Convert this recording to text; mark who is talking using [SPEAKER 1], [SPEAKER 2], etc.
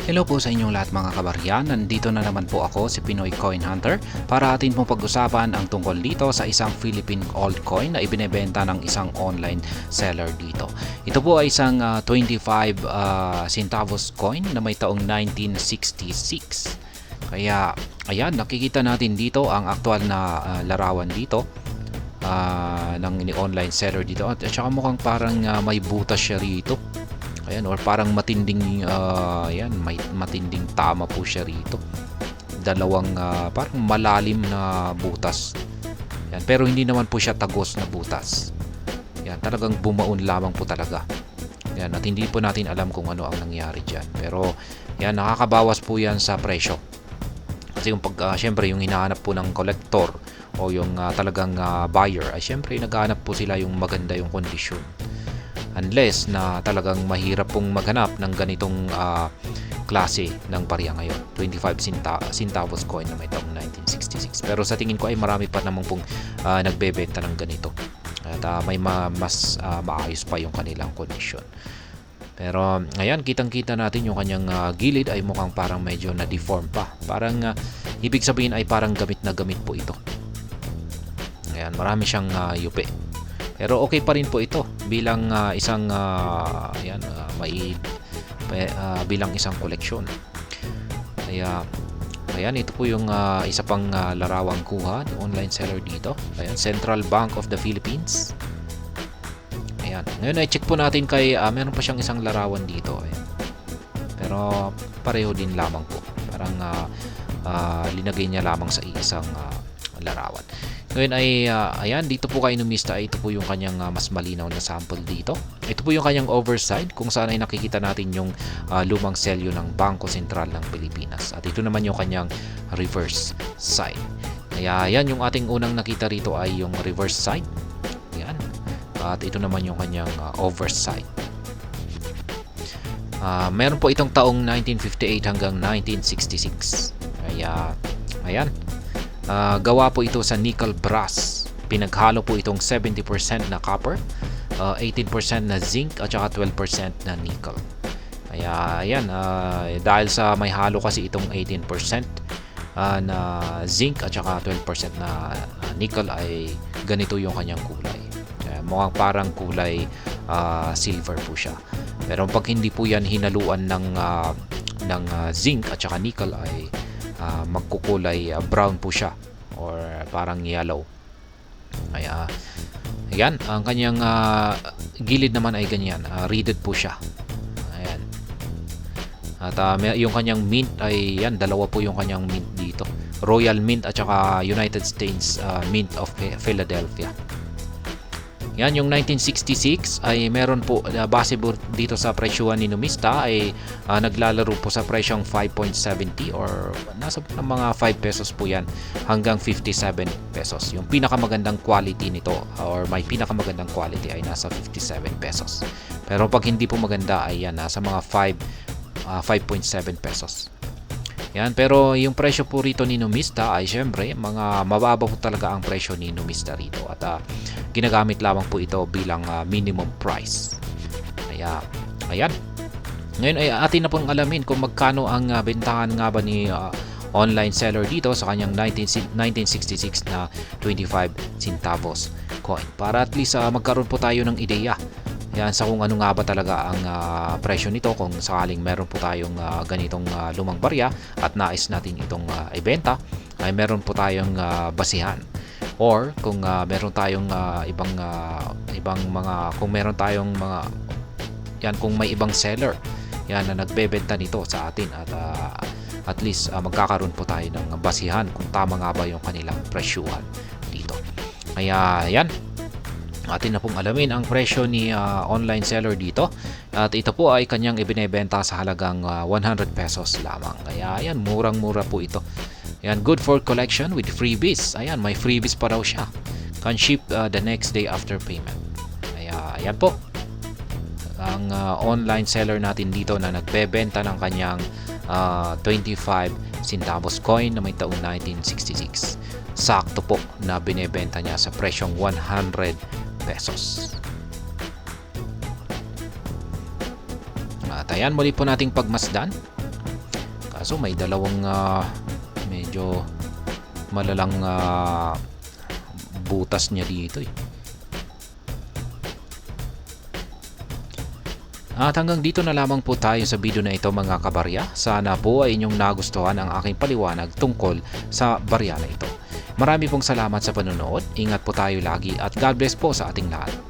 [SPEAKER 1] Hello po sa inyong lahat mga kabaryan. Nandito na naman po ako, si Pinoy Coin Hunter, para atin pong pag-usapan ang tungkol dito sa isang Philippine altcoin na ibinebenta ng isang online seller dito. Ito po ay isang 25 centavos coin na may taong 1966. Kaya ayan, nakikita natin dito ang aktual na larawan dito ng online seller dito. At saka mukhang parang may butas siya rito. Ayan, or parang matinding may matinding tama po siya rito. Dalawang parang malalim na butas. Ayan, pero hindi naman po siya tagos na butas. Ayan, talagang bumaon lamang po talaga. Ayan, at hindi po natin alam kung ano ang nangyari diyan. Pero ayan, nakakabawas po yan sa presyo. Kasi yung syempre yung hinahanap po ng collector o yung talagang buyer ay syempre naghahanap po sila yung maganda yung kondisyon. Unless na talagang mahirap pong maghanap ng ganitong klase ng barya ngayon. 25 centavos coin na may taong 1966. Pero sa tingin ko ay marami pa namang pong nagbebenta ng ganito. At may mas maayos pa yung kanilang kondisyon. Pero ayan, kitang-kita natin yung kanyang gilid ay mukhang parang medyo na-deform pa. Parang ibig sabihin ay parang gamit na gamit po ito. Ayan, marami siyang yupi. Pero okay pa rin po ito bilang isang bilang isang koleksyon. Kaya ayan, ito po yung isa pang larawang kuha ng online seller dito. Ayan, Central Bank of the Philippines. Ayan. Ngayon ay check po natin kay meron pa siyang isang larawan dito. Ayan. Pero pareho din lamang po. Parang linagay niya lamang sa isang larawan. Ngayon ay ayan, dito po kay Numista ay ito po yung kanyang mas malinaw na sample dito. Ito po yung kanyang overside kung saan ay nakikita natin yung lumang selyo ng Bangko Sentral ng Pilipinas. At ito naman yung kanyang reverse side. Kaya yan, yung ating unang nakita rito ay yung reverse side. Yan. At ito naman yung kanyang overside. Meron po itong taong 1958 hanggang 1966. Kaya ayan. Gawa po ito sa nickel brass. Pinaghalo po itong 70% na copper, 18% na zinc at saka 12% na nickel. Kaya ayan, dahil sa may halo kasi itong 18% na zinc at saka 12% na nickel ay ganito yung kanyang kulay. Mukhang parang kulay silver po siya. Pero pag hindi po yan hinaluan ng zinc at saka nickel ay magkukulay brown po siya or parang yellow. Kaya ayan, ang kanyang gilid naman ay ganyan, reeded po siya. Ayan. At yung kanyang mint ay yan, dalawa po yung kanyang mint dito, Royal Mint at saka United States Mint of Philadelphia. Yan, yung 1966 ay meron po, base dito sa presyuhan ni Numista ay naglalaro po sa presyong 5.70 or nasa mga 5 pesos po yan hanggang 57 pesos. Yung pinakamagandang quality nito or may pinakamagandang quality ay nasa 57 pesos. Pero pag hindi po maganda ay yan, nasa mga 5.7 pesos. Yan, pero yung presyo po rito ni Numista ay syempre mga mababa po talaga ang presyo ni Numista rito at ginagamit lamang po ito bilang minimum price. Kaya ayan. Ngayon ay atin na pong alamin kung magkano ang bentahan nga ba ni online seller dito sa kanyang 1966 na 25 centavos coin. Para at least magkaroon po tayo ng ideya yan sa kung ano nga ba talaga ang presyo nito kung sakaling meron po tayong ganitong lumang barya at nais natin itong ibenta ay meron po tayong basihan. Or kung meron tayong ibang mga kung meron tayong mga yan, kung may ibang seller yan na nagbebenta nito sa atin at least magkakaroon po tayo ng basihan kung tama nga ba yung kanilang presyuhan dito. Kaya yan, atin na pong alamin ang presyo ni online seller dito at ito po ay kanyang ibinebenta sa halagang 100 pesos lamang. Kaya ayan, murang-mura po ito. Ayan, good for collection with freebies. Ayan, may freebies pa raw siya. Can ship the next day after payment. Kaya ayan po ang online seller natin dito na nagbebenta ng kanyang 25 centavos coin na may taong 1966. Sakto po na binebenta niya sa presyong 100 pesos. At ayan, muli po nating pagmasdan So may dalawang medyo malalang butas niya dito eh. At hanggang dito na lamang po tayo sa video na ito mga kabarya. Sana po ay inyong nagustuhan ang aking paliwanag tungkol sa barya na ito. Marami pong salamat sa panonood. Ingat po tayo lagi at God bless po sa ating lahat.